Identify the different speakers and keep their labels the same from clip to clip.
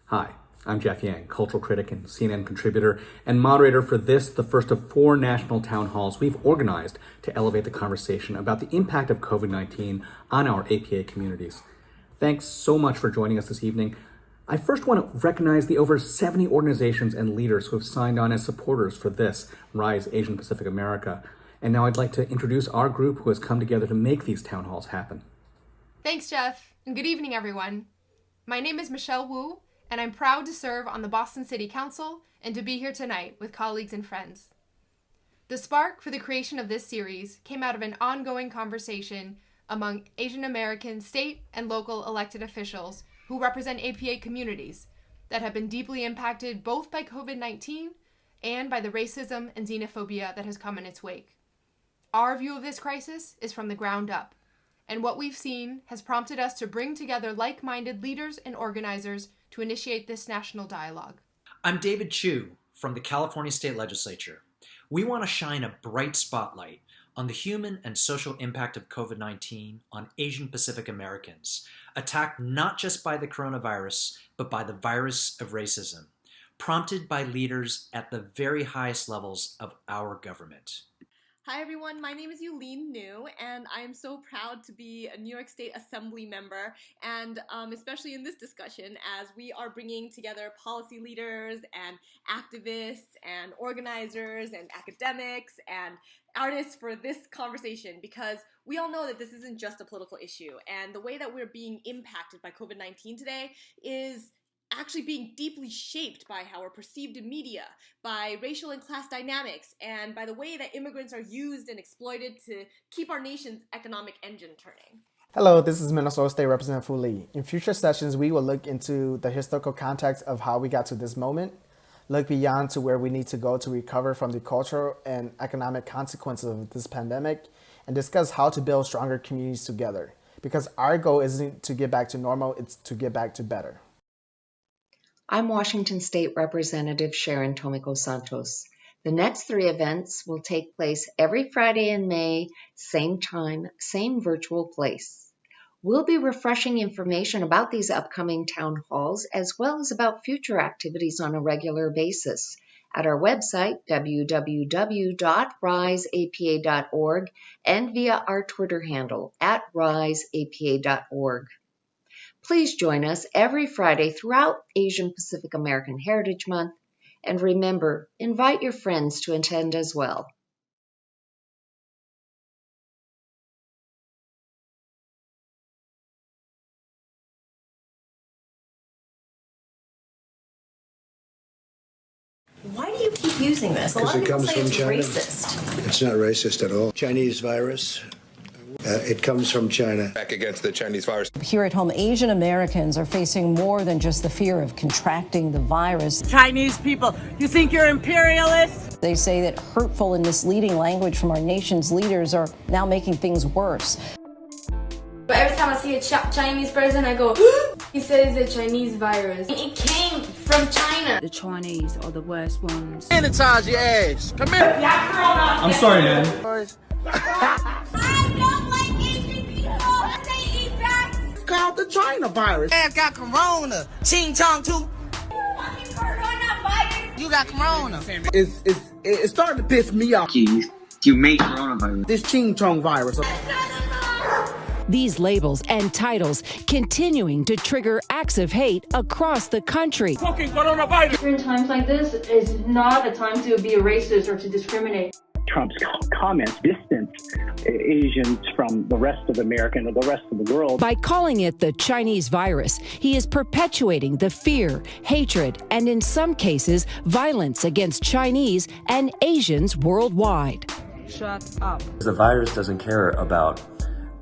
Speaker 1: Hi, I'm Jeff Yang, cultural critic and CNN contributor and moderator for this, the first of 4 national town halls we've organized to elevate the conversation about the impact of COVID-19 on our APA communities. Thanks so much for joining us this evening. I first want to recognize the over 70 organizations and leaders who have signed on as supporters for this, Rise Asian Pacific America. And now I'd like to introduce our group who has come together to make these town halls happen.
Speaker 2: Thanks, Jeff, and good evening, everyone. My name is Michelle Wu, and I'm proud to serve on the Boston City Council and to be here tonight with colleagues and friends. The spark for the creation of this series came out of an ongoing conversation among Asian American state and local elected officials who represent APA communities that have been deeply impacted both by COVID-19 and by the racism and xenophobia that has come in its wake. Our view of this crisis is from the ground up, and what we've seen has prompted us to bring together like-minded leaders and organizers to initiate this national dialogue.
Speaker 3: I'm David Chu from the California State Legislature. We want to shine a bright spotlight on the human and social impact of COVID-19 on Asian Pacific Americans, attacked not just by the coronavirus, but by the virus of racism, prompted by leaders at the very highest levels of our government.
Speaker 4: Hi everyone, my name is Yulene New, and I am so proud to be a New York State Assembly member, and especially in this discussion as we are bringing together policy leaders and activists and organizers and academics and artists for this conversation, because we all know that this isn't just a political issue, and the way that we're being impacted by COVID-19 today is actually being deeply shaped by how we're perceived in media, by racial and class dynamics, and by the way that immigrants are used and exploited to keep our nation's economic engine turning.
Speaker 5: Hello, this is Minnesota State Representative Fu Lee. In future sessions, we will look into the historical context of how we got to this moment, look beyond to where we need to go to recover from the cultural and economic consequences of this pandemic, and discuss how to build stronger communities together. Because our goal isn't to get back to normal, it's to get back to better.
Speaker 6: I'm Washington State Representative Sharon Tomiko Santos. The next 3 events will take place every Friday in May, same time, same virtual place. We'll be refreshing information about these upcoming town halls as well as about future activities on a regular basis at our website, www.riseapa.org, and via our Twitter handle, @riseapa.org. Please join us every Friday throughout Asian Pacific American Heritage Month. And remember, invite your friends to attend as well.
Speaker 7: Why do you keep using this? A lot of people say it's racist.
Speaker 8: It's not racist at all. Chinese virus. It comes from China.
Speaker 9: Back against the Chinese virus.
Speaker 10: Here at home, Asian Americans are facing more than just the fear of contracting the virus.
Speaker 11: Chinese people, you think you're imperialists?
Speaker 10: They say that hurtful and misleading language from our nation's leaders are now making things worse.
Speaker 12: But every time I see a Chinese person, I go, he says it's a Chinese virus. It came from China.
Speaker 13: The Chinese are the worst ones.
Speaker 11: Sanitize your ass. Come here.
Speaker 1: I'm sorry, man.
Speaker 11: Called the China virus. Ass got corona. Ching chong too. You got corona. It's starting to piss me off.
Speaker 14: You made coronavirus.
Speaker 11: This ching chong virus.
Speaker 15: These labels and titles continuing to trigger acts of hate across the country.
Speaker 11: Fucking coronavirus.
Speaker 12: In times like this is not a time to be a racist or to discriminate.
Speaker 16: Trump's comments distance Asians from the rest of America and the rest of the world.
Speaker 15: By calling it the Chinese virus, he is perpetuating the fear, hatred, and in some cases, violence against Chinese and Asians worldwide.
Speaker 13: Shut up.
Speaker 17: The virus doesn't care about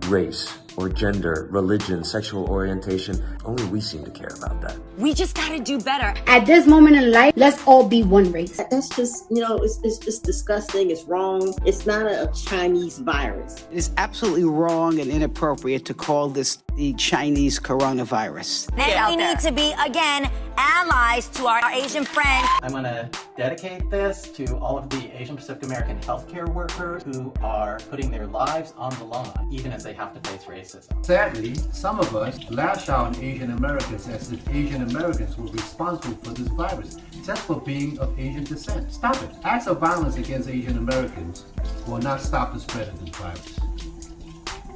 Speaker 17: race or gender, religion, sexual orientation. Only we seem to care about that.
Speaker 7: We just gotta do better.
Speaker 18: At this moment in life, let's all be one race.
Speaker 19: That's just, it's just disgusting. It's wrong. It's not a Chinese virus.
Speaker 20: It is absolutely wrong and inappropriate to call this the Chinese coronavirus.
Speaker 7: And we need to be, again, allies, to our Asian friends.
Speaker 9: I'm going to dedicate this to all of the Asian Pacific American healthcare workers who are putting their lives on the line, even as they have to face racism.
Speaker 21: Sadly, some of us lash out on Asian Americans as if Asian Americans were responsible for this virus, just for being of Asian descent. Stop it. Acts of violence against Asian Americans will not stop the spread of this virus.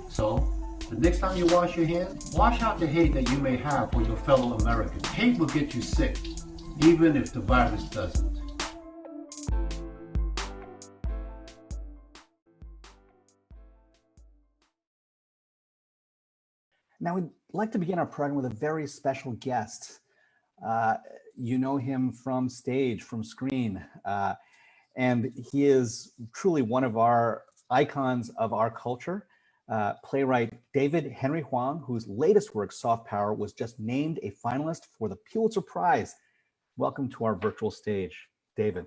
Speaker 21: So, the next time you wash your hands, wash out the hate that you may have for your fellow Americans. Hate will get you sick, even if the virus doesn't.
Speaker 1: Now, we'd like to begin our program with a very special guest. You know him from stage, from screen, and he is truly one of our icons of our culture. Playwright David Henry Hwang, whose latest work, Soft Power, was just named a finalist for the Pulitzer Prize. Welcome to our virtual stage, David.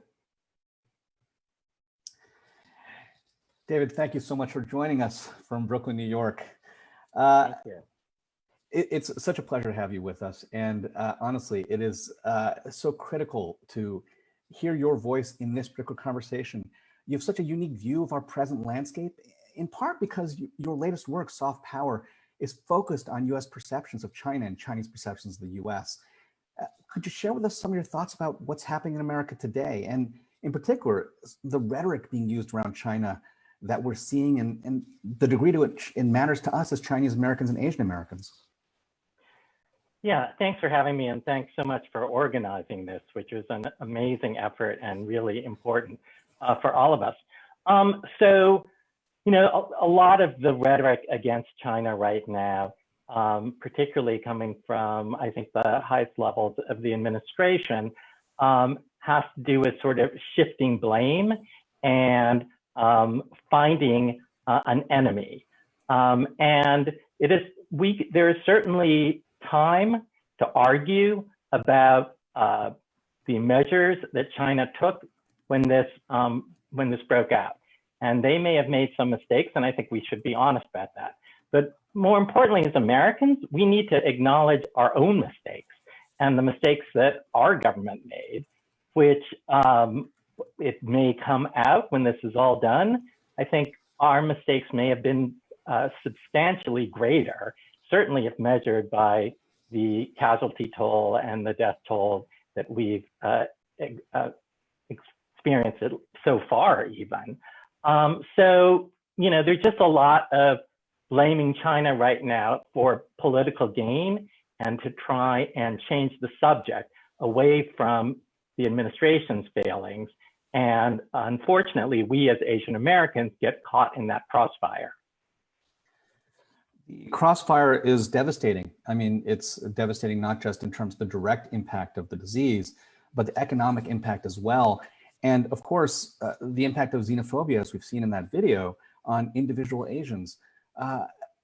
Speaker 1: David, thank you so much for joining us from Brooklyn, New York.
Speaker 22: Thank you.
Speaker 1: It's such a pleasure to have you with us. And honestly, it is so critical to hear your voice in this particular conversation. You have such a unique view of our present landscape, in part because your latest work, Soft Power, is focused on US perceptions of China and Chinese perceptions of the US. Could you share with us some of your thoughts about what's happening in America today? And in particular, the rhetoric being used around China that we're seeing and the degree to which it matters to us as Chinese Americans and Asian Americans.
Speaker 22: Yeah, thanks for having me, and thanks so much for organizing this, which is an amazing effort and really important for all of us. So, you know, a lot of the rhetoric against China right now, particularly coming from, I think, the highest levels of the administration, has to do with sort of shifting blame and finding an enemy. And there is certainly time to argue about the measures that China took when this broke out. And they may have made some mistakes, and I think we should be honest about that. But more importantly, as Americans, we need to acknowledge our own mistakes and the mistakes that our government made, which it may come out when this is all done. I think our mistakes may have been substantially greater, certainly if measured by the casualty toll and the death toll that we've experienced so far even. So, you know, there's just a lot of blaming China right now for political gain and to try and change the subject away from the administration's failings. And unfortunately, we as Asian Americans get caught in that crossfire.
Speaker 1: The crossfire is devastating. I mean, it's devastating not just in terms of the direct impact of the disease, but the economic impact as well. And of course, the impact of xenophobia, as we've seen in that video, on individual Asians.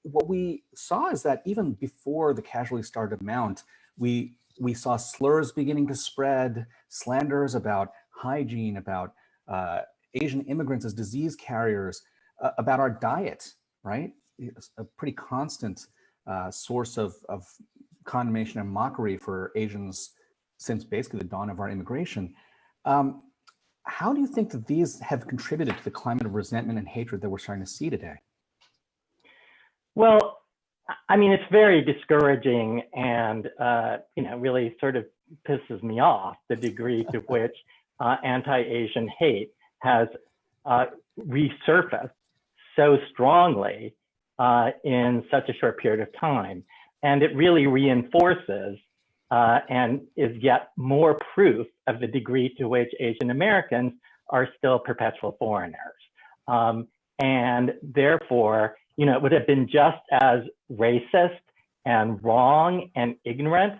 Speaker 1: What we saw is that even before the casualties started to mount, we saw slurs beginning to spread, slanders about hygiene, about Asian immigrants as disease carriers, about our diet, right? It's a pretty constant source of condemnation and mockery for Asians since basically the dawn of our immigration. How do you think that these have contributed to the climate of resentment and hatred that we're starting to see today?
Speaker 22: Well, I mean, it's very discouraging and, you know, really sort of pisses me off the degree to which anti-Asian hate has resurfaced so strongly in such a short period of time. And it really reinforces and is yet more proof of the degree to which Asian Americans are still perpetual foreigners. And therefore, you know, it would have been just as racist and wrong and ignorant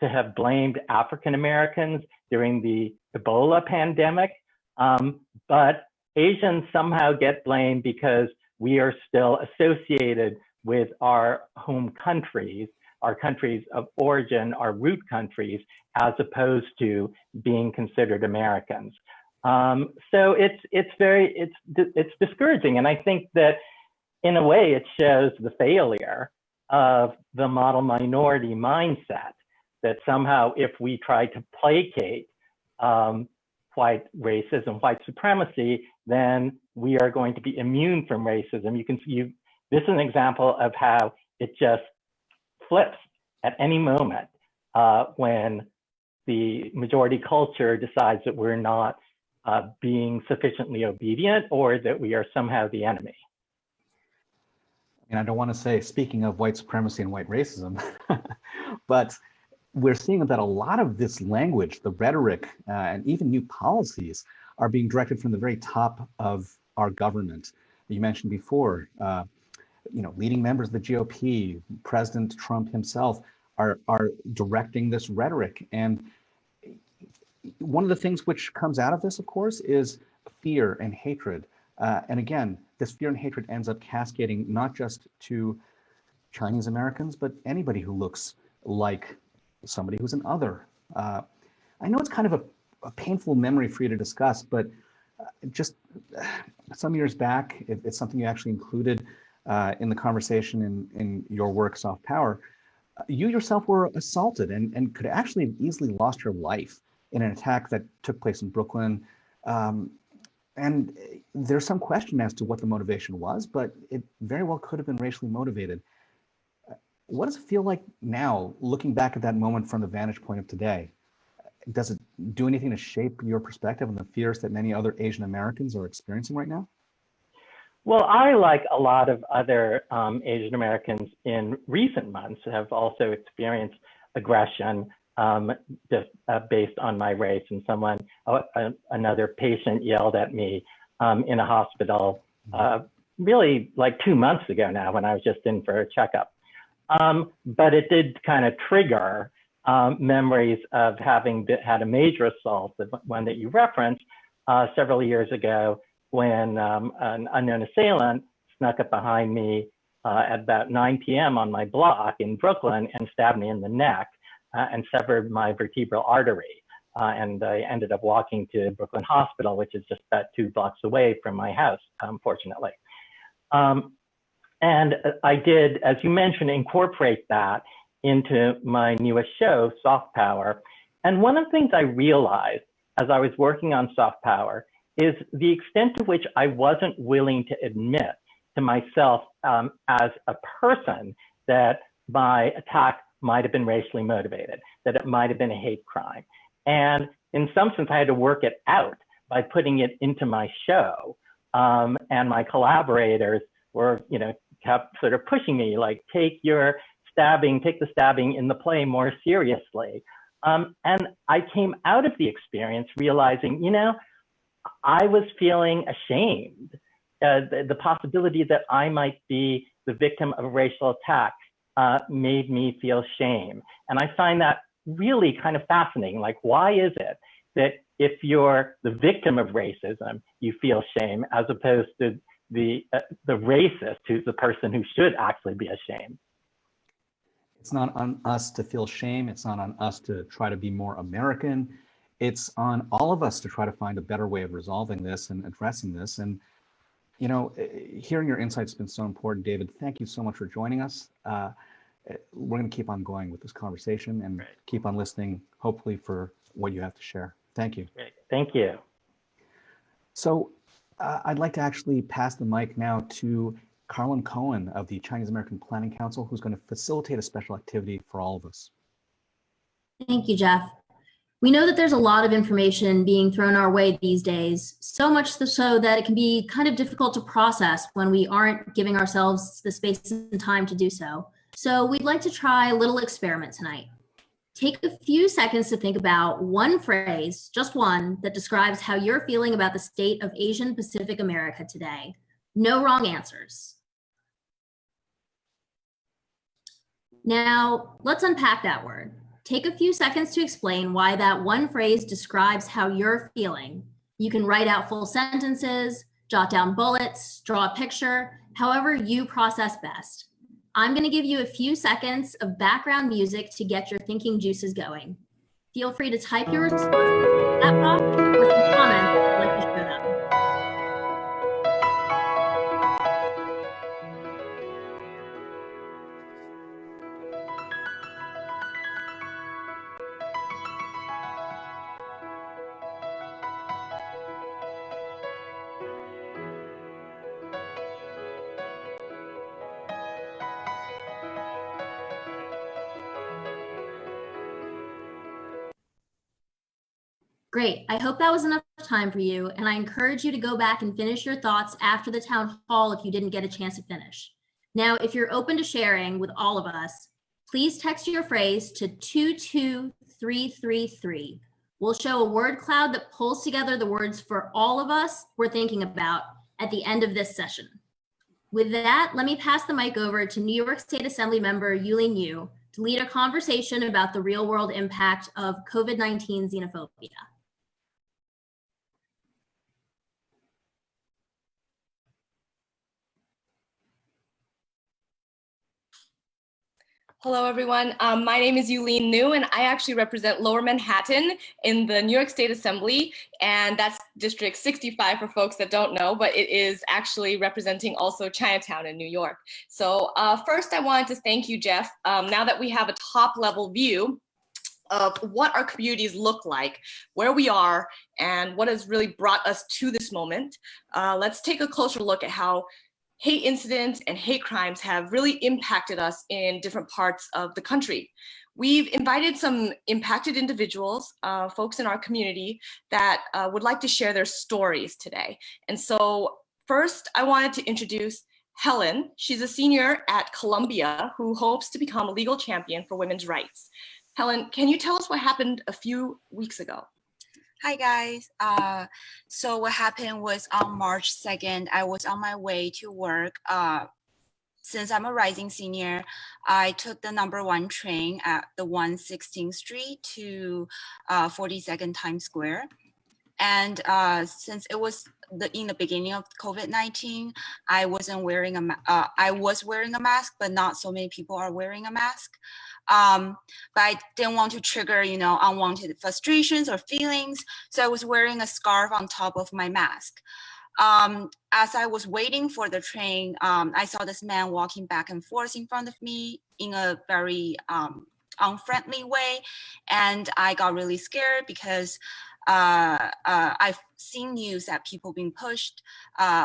Speaker 22: to have blamed African Americans during the Ebola pandemic. But Asians somehow get blamed because we are still associated with our home countries, our countries of origin, our root countries, as opposed to being considered Americans. So it's discouraging, and I think that in a way it shows the failure of the model minority mindset that somehow if we try to placate white racism, white supremacy, then we are going to be immune from racism. This is an example of how it just flips at any moment when the majority culture decides that we're not being sufficiently obedient or that we are somehow the enemy.
Speaker 1: And I don't want to say, speaking of white supremacy and white racism, but we're seeing that a lot of this language, the rhetoric, and even new policies are being directed from the very top of our government. You mentioned before, leading members of the GOP, President Trump himself are directing this rhetoric. And one of the things which comes out of this, of course, is fear and hatred. And again, this fear and hatred ends up cascading not just to Chinese Americans, but anybody who looks like somebody who's an other. I know it's kind of a painful memory for you to discuss, but just some years back, it's something you actually included in the conversation in your work, Soft Power. You yourself were assaulted and could actually have easily lost your life in an attack that took place in Brooklyn. And there's some question as to what the motivation was, but it very well could have been racially motivated. What does it feel like now, looking back at that moment from the vantage point of today? Does it do anything to shape your perspective on the fears that many other Asian Americans are experiencing right now?
Speaker 22: Well, I, like a lot of other Asian Americans in recent months, have also experienced aggression just based on my race. And another patient yelled at me in a hospital really like 2 months ago now when I was just in for a checkup. But it did kind of trigger memories of having had a major assault, the one that you referenced several years ago, when an unknown assailant snuck up behind me at about 9 p.m. on my block in Brooklyn and stabbed me in the neck and severed my vertebral artery. And I ended up walking to Brooklyn Hospital, which is just about 2 blocks away from my house, fortunately. And I did, as you mentioned, incorporate that into my newest show, Soft Power. And one of the things I realized as I was working on Soft Power is the extent to which I wasn't willing to admit to myself as a person that my attack might have been racially motivated, that it might have been a hate crime. And in some sense, I had to work it out by putting it into my show. And my collaborators were, kept sort of pushing me, like, take the stabbing in the play more seriously. And I came out of the experience realizing, I was feeling ashamed. The possibility that I might be the victim of a racial attack made me feel shame. And I find that really kind of fascinating. Like, why is it that if you're the victim of racism, you feel shame, as opposed to the racist, who's the person who should actually be ashamed?
Speaker 1: It's not on us to feel shame. It's not on us to try to be more American. It's on all of us to try to find a better way of resolving this and addressing this. And, hearing your insights has been so important, David. Thank you so much for joining us. We're going to keep on going with this conversation and keep on listening, hopefully, for what you have to share. Thank you.
Speaker 22: Great. Thank you.
Speaker 1: So I'd like to actually pass the mic now to Carlin Cohen of the Chinese American Planning Council, who's going to facilitate a special activity for all of us.
Speaker 2: Thank you, Jeff. We know that there's a lot of information being thrown our way these days, so much so that it can be kind of difficult to process when we aren't giving ourselves the space and time to do so. So we'd like to try a little experiment tonight. Take a few seconds to think about one phrase, just one, that describes how you're feeling about the state of Asian Pacific America today. No wrong answers. Now, let's unpack that word. Take a few seconds to explain why that one phrase describes how you're feeling. You can write out full sentences, jot down bullets, draw a picture, however you process best. I'm going to give you a few seconds of background music to get your thinking juices going. Feel free to type your responses in the chat box or some comments if you'd like to share them. Great. I hope that was enough time for you, and I encourage you to go back and finish your thoughts after the town hall if you didn't get a chance to finish. Now, if you're open to sharing with all of us, please text your phrase to 22333. We'll show a word cloud that pulls together the words for all of us we're thinking about at the end of this session. With that, let me pass the mic over to New York State Assembly member Yuh-Line Niou to lead a conversation about the real world impact of COVID-19 xenophobia.
Speaker 3: Hello, everyone. My name is Yuh-Line Niou, and I actually represent Lower Manhattan in the New York State Assembly, and that's District 65 for folks that don't know, but it is actually representing also Chinatown in New York. So first, I wanted to thank you, Jeff. Now that we have a top-level view of what our communities look like, where we are, and what has really brought us to this moment, let's take a closer look at how hate incidents and hate crimes have really impacted us in different parts of the country. We've invited some impacted individuals, folks in our community that would like to share their stories today. And so first, I wanted to introduce Helen. She's a senior at Columbia who hopes to become a legal champion for women's rights. Helen, can you tell us what happened a few weeks ago?
Speaker 4: Hi guys. So what happened was on March 2nd, I was on my way to work. Since I'm a rising senior, I took the #1 train at the 116th Street to 42nd Times Square. And since it was in the beginning of COVID-19, I was wearing a mask, but not so many people are wearing a mask. But I didn't want to trigger, unwanted frustrations or feelings. So I was wearing a scarf on top of my mask. As I was waiting for the train, I saw this man walking back and forth in front of me in a very unfriendly way. And I got really scared because I've seen news that people being pushed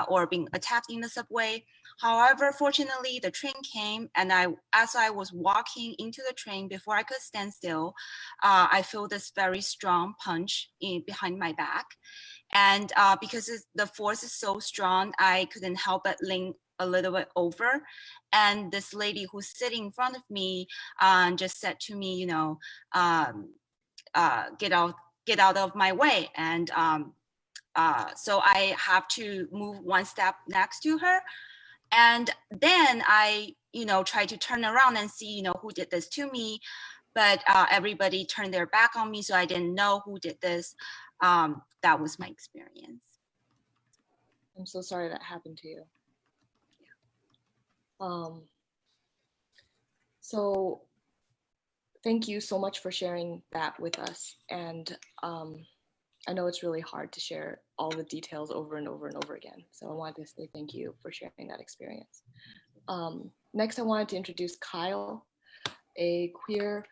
Speaker 4: or being attacked in the subway. However, fortunately, the train came, and as I was walking into the train, before I could stand still, I felt this very strong punch behind my back. And because the force is so strong, I couldn't help but lean a little bit over. And this lady who's sitting in front of me just said to me, get out of my way. And so I have to move one step next to her. And then I, tried to turn around and see, who did this to me. But everybody turned their back on me, so I didn't know who did this. That was my experience.
Speaker 3: I'm so sorry that happened to you. So thank you so much for sharing that with us. And I know it's really hard to share all the details over and over and over again. So I wanted to say thank you for sharing that experience. Next, I wanted to introduce Kyle, a queer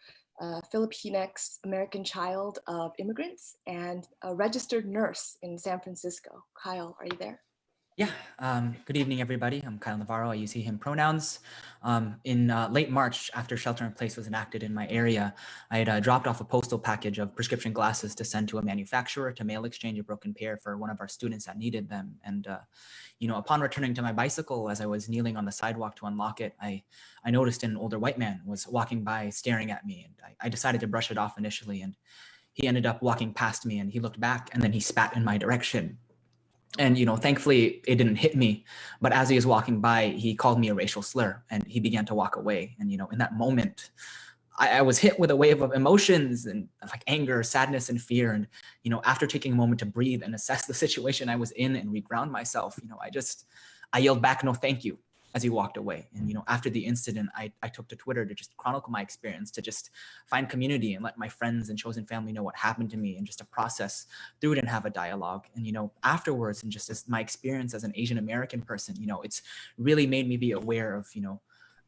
Speaker 3: Filipinx American child of immigrants and a registered nurse in San Francisco. Kyle, are you there?
Speaker 23: Yeah, good evening, everybody. I'm Kyle Navarro. I use he, him pronouns. In late March, after shelter in place was enacted in my area, I had dropped off a postal package of prescription glasses to send to a manufacturer to mail exchange a broken pair for one of our students that needed them. And, upon returning to my bicycle, as I was kneeling on the sidewalk to unlock it, I noticed an older white man was walking by staring at me. And I decided to brush it off initially. And he ended up walking past me, and he looked back and then he spat in my direction. And, thankfully it didn't hit me, but as he was walking by, he called me a racial slur and he began to walk away. And, in that moment, I was hit with a wave of emotions and like anger, sadness, and fear. And, after taking a moment to breathe and assess the situation I was in and reground myself, I yelled back, "No, thank you," as he walked away. And, after the incident, I took to Twitter to just chronicle my experience, to just find community and let my friends and chosen family know what happened to me, and just to process through it and have a dialogue. And, afterwards, and just as my experience as an Asian American person, it's really made me be aware of,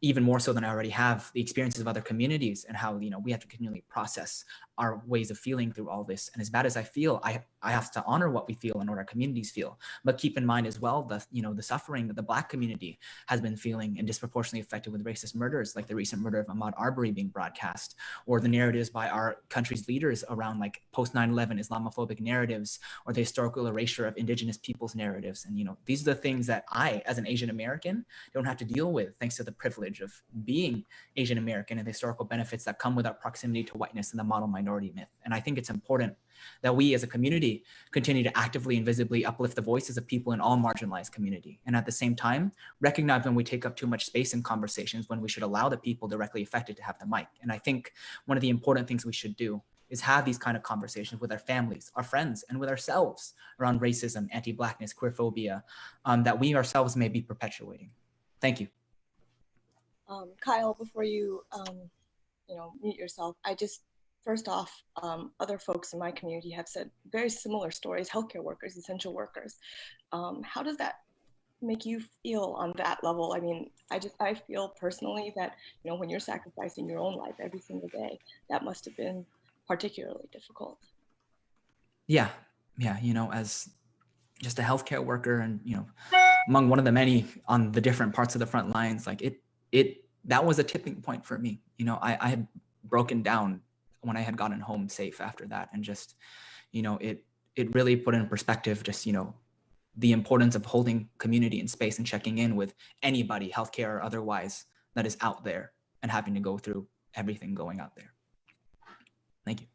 Speaker 23: even more so than I already have, the experiences of other communities and how, we have to continually process our ways of feeling through all this. And as bad as I feel, I have to honor what we feel and what our communities feel. But keep in mind as well the suffering that the Black community has been feeling and disproportionately affected with racist murders, like the recent murder of Ahmaud Arbery being broadcast, or the narratives by our country's leaders around like post 9/11 Islamophobic narratives, or the historical erasure of indigenous peoples narratives. And these are the things that I, as an Asian American, don't have to deal with thanks to the privilege of being Asian American and the historical benefits that come with our proximity to whiteness and the model minority myth. And I think it's important that we as a community continue to actively and visibly uplift the voices of people in all marginalized community. And at the same time, recognize when we take up too much space in conversations, when we should allow the people directly affected to have the mic. And I think one of the important things we should do is have these kind of conversations with our families, our friends, and with ourselves around racism, anti-Blackness, queerphobia, that we ourselves may be perpetuating. Thank you.
Speaker 3: Kyle, before you, mute yourself, first off, other folks in my community have said very similar stories, healthcare workers, essential workers. How does that make you feel on that level? I mean, I feel personally that, when you're sacrificing your own life every single day, that must have been particularly difficult.
Speaker 23: Yeah, as just a healthcare worker and, among one of the many on the different parts of the front lines, like that was a tipping point for me. I had broken down when I had gotten home safe after that. And just, it really put in perspective, just, the importance of holding community and space and checking in with anybody, healthcare or otherwise, that is out there and having to go through everything going out there. Thank you.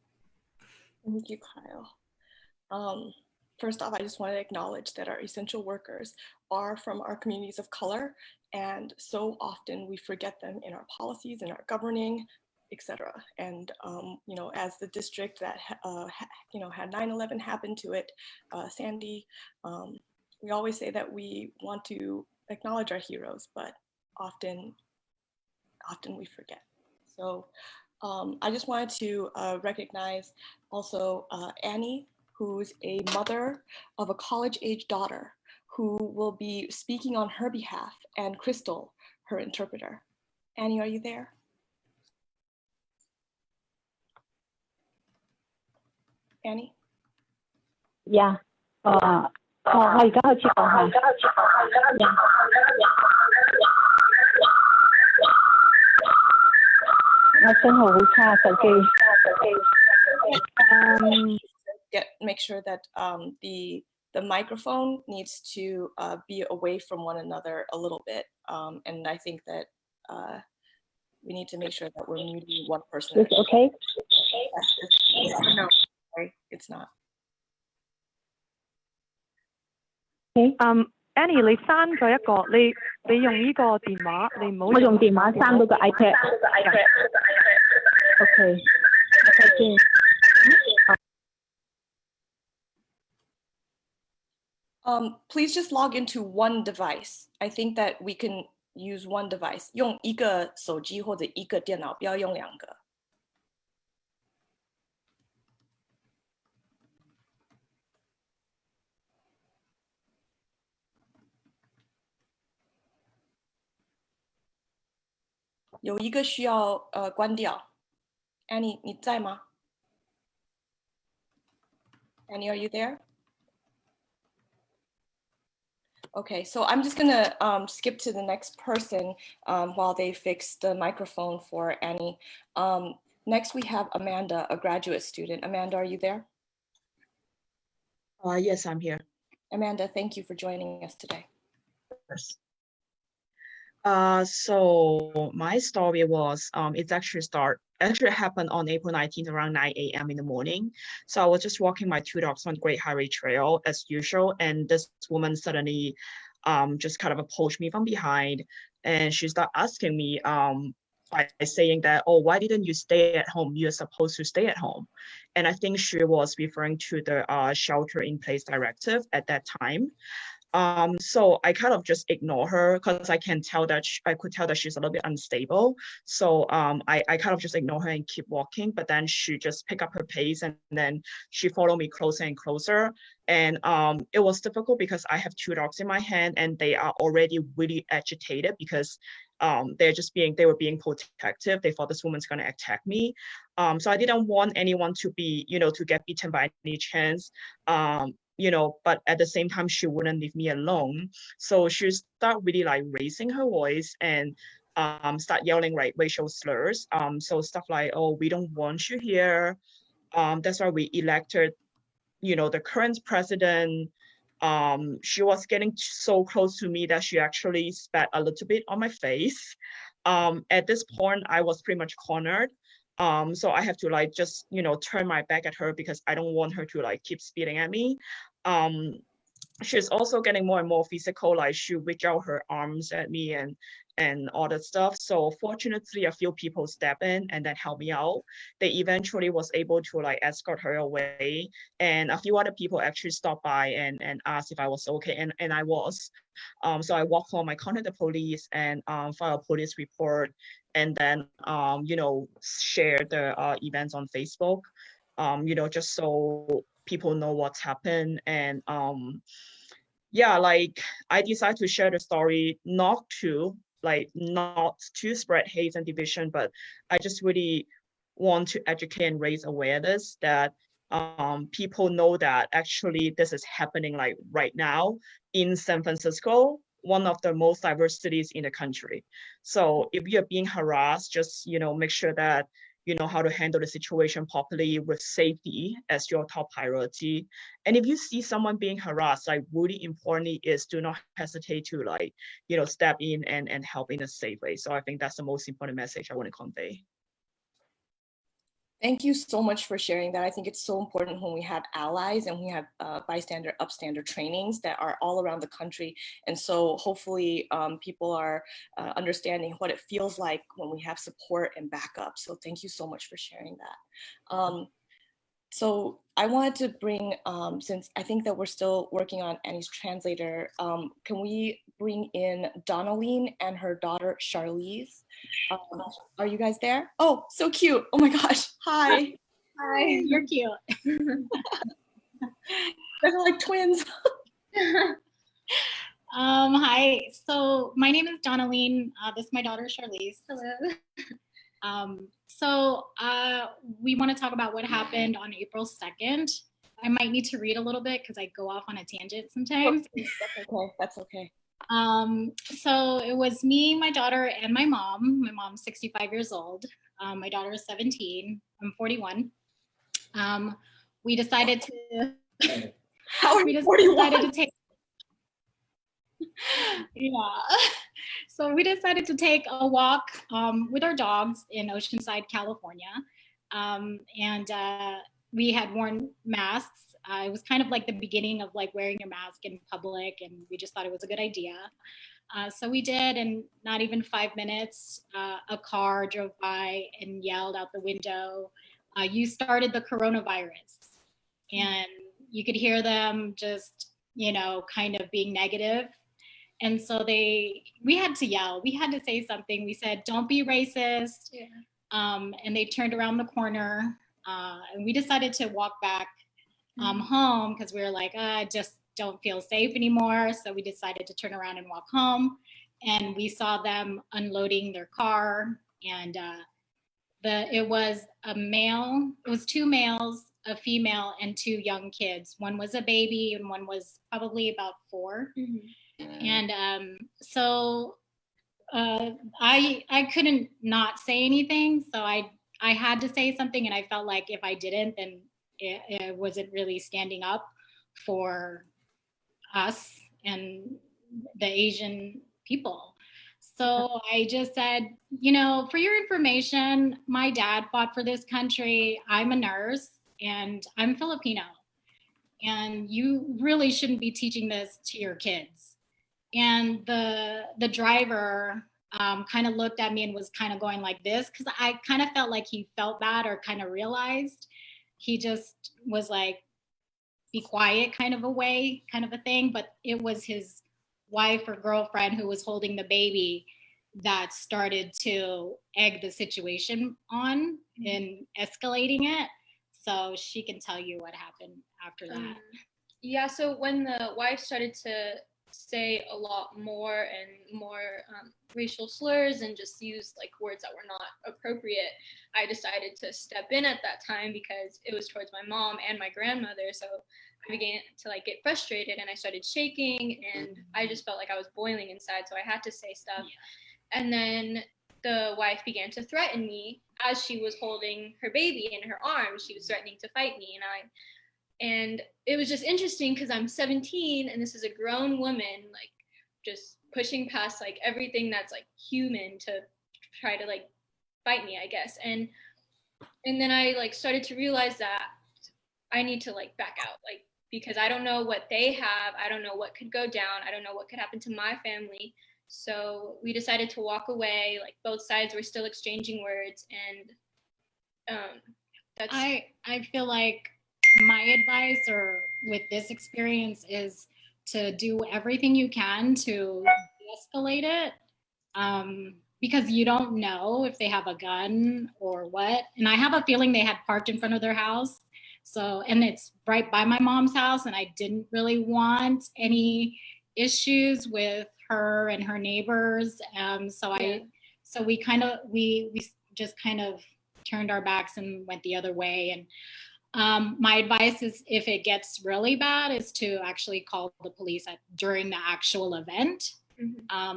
Speaker 3: Thank you, Kyle. First off, I just want to acknowledge that our essential workers are from our communities of color, and so often we forget them in our policies, in our governing, etc. And as the district that had 9/11 happen to it, Sandy, we always say that we want to acknowledge our heroes, but often we forget. So I just wanted to recognize also Annie, who's a mother of a college-age daughter, who will be speaking on her behalf, and Crystal, her interpreter. Annie, are you there? Annie?
Speaker 5: Yeah. 我而家開始講係。我信號好差，手機。
Speaker 3: Make sure that the microphone needs to be away from one another a little bit, and I think that we need to make sure that we're muting one person.
Speaker 5: Is it okay?
Speaker 3: No, sorry, it's not.
Speaker 5: Okay.
Speaker 6: Annie， 你刪咗一個，你用呢個電話，你唔好。
Speaker 5: 我用電話刪嗰個 iPad。Okay. Okay.
Speaker 3: Please just log into one device. I think that we can use one device. 用一个手机或者一个电脑，不要用两个。有一个需要关掉。Annie， 你在吗？ Annie, are you there? Okay, so I'm just gonna skip to the next person while they fix the microphone for Annie. Next, we have Amanda, a graduate student. Amanda, are you there?
Speaker 8: Yes, I'm here.
Speaker 3: Amanda, thank you for joining us today.
Speaker 8: Yes. So my story was, it actually happened on April 19th around 9 a.m. in the morning. So I was just walking my two dogs on Great Highway Trail as usual, and this woman suddenly just kind of approached me from behind, and she started asking me by saying that, oh, why didn't you stay at home? You're supposed to stay at home. And I think she was referring to the shelter in place directive at that time. So I kind of just ignore her because I could tell that she's a little bit unstable. So I kind of just ignore her and keep walking, but then she just picked up her pace and then she followed me closer and closer. And it was difficult because I have two dogs in my hand and they are already really agitated because they were being protective. They thought this woman's gonna attack me. So I didn't want anyone to be, to get beaten by any chance. But at the same time, she wouldn't leave me alone. So she started really like raising her voice and start yelling like racial slurs. So stuff like, oh, we don't want you here. That's why we elected, the current president. She was getting so close to me that she actually spat a little bit on my face. At this point, I was pretty much cornered. So I have to like just, turn my back at her because I don't want her to like keep spitting at me. She's also getting more and more physical, like she reach out her arms at me and all that stuff. So fortunately, a few people step in and then help me out. They eventually was able to like escort her away. And a few other people actually stopped by and asked if I was okay. And I was. So I walked home, I contacted the police and filed a police report and then, share the events on Facebook, just so people know what's happened. And like I decided to share the story, not to spread hate and division, but I just really want to educate and raise awareness that people know that actually this is happening like right now in San Francisco, one of the most diverse cities in the country. So if you're being harassed, just make sure that you know how to handle the situation properly with safety as your top priority. And if you see someone being harassed, like really importantly is do not hesitate to step in and help in a safe way. So I think that's the most important message I want to convey.
Speaker 3: Thank you so much for sharing that. I think it's so important when we have allies and we have bystander, upstander trainings that are all around the country. And so hopefully people are understanding what it feels like when we have support and backup. So thank you so much for sharing that. So I wanted to bring, since I think that we're still working on Annie's translator, can we bring in Donaline and her daughter, Charlize? Are you guys there? Oh, so cute. Oh my gosh. Hi.
Speaker 10: Hi, you're cute.
Speaker 3: They're like twins.
Speaker 10: Hi, so my name is Donaline. This is my daughter, Charlize. Hello. We want to talk about what happened on April 2nd. I might need to read a little bit because I go off on a tangent sometimes.
Speaker 3: That's okay. That's okay.
Speaker 10: So it was me, my daughter, and my mom. My mom's 65 years old. My daughter is 17. I'm 41. We decided to.
Speaker 3: How are you 41?
Speaker 10: Decided to take. Yeah. So we decided to take a walk with our dogs in Oceanside, California. We had worn masks. It was kind of like the beginning of like wearing your mask in public, and we just thought it was a good idea. So we did, and not even 5 minutes, a car drove by and yelled out the window, "You started the coronavirus." And you could hear them just, kind of being negative. And so we had to yell, we had to say something. We said, "Don't be racist." Yeah. And they turned around the corner and we decided to walk back home because we were like, I just don't feel safe anymore. So we decided to turn around and walk home. And we saw them unloading their car. And it was two males, a female, and two young kids. One was a baby and one was probably about 4. Mm-hmm. And I couldn't not say anything. So I had to say something, and I felt like if I didn't, then it wasn't really standing up for us and the Asian people. So I just said, for your information, my dad fought for this country. I'm a nurse and I'm Filipino. And you really shouldn't be teaching this to your kids. And the driver kind of looked at me and was kind of going like this, because I kind of felt like he felt bad or kind of realized. He just was like, be quiet kind of a thing. But it was his wife or girlfriend who was holding the baby that started to egg the situation on and escalating it. So she can tell you what happened after that.
Speaker 11: Yeah, so when the wife started to say a lot more and more racial slurs and just use like words that were not appropriate, I decided to step in at that time because it was towards my mom and my grandmother. So I began to like get frustrated and I started shaking and I just felt like I was boiling inside. So I had to say stuff. And then the wife began to threaten me as she was holding her baby in her arms. She was threatening to fight me, and it was just interesting because I'm 17 and this is a grown woman, like just pushing past like everything that's like human to try to like fight me, I guess. And then I like started to realize that I need to like back out, like, because I don't know what they have. I don't know what could go down. I don't know what could happen to my family. So we decided to walk away. Like both sides were still exchanging words, and that's.
Speaker 10: I feel like my advice or with this experience is to do everything you can to de-escalate it, because you don't know if they have a gun or what. And I have a feeling they had parked in front of their house. So, and it's right by my mom's house, and I didn't really want any issues with her and her neighbors. So we just kind of turned our backs and went the other way. And my advice is, if it gets really bad, is to actually call the police during the actual event.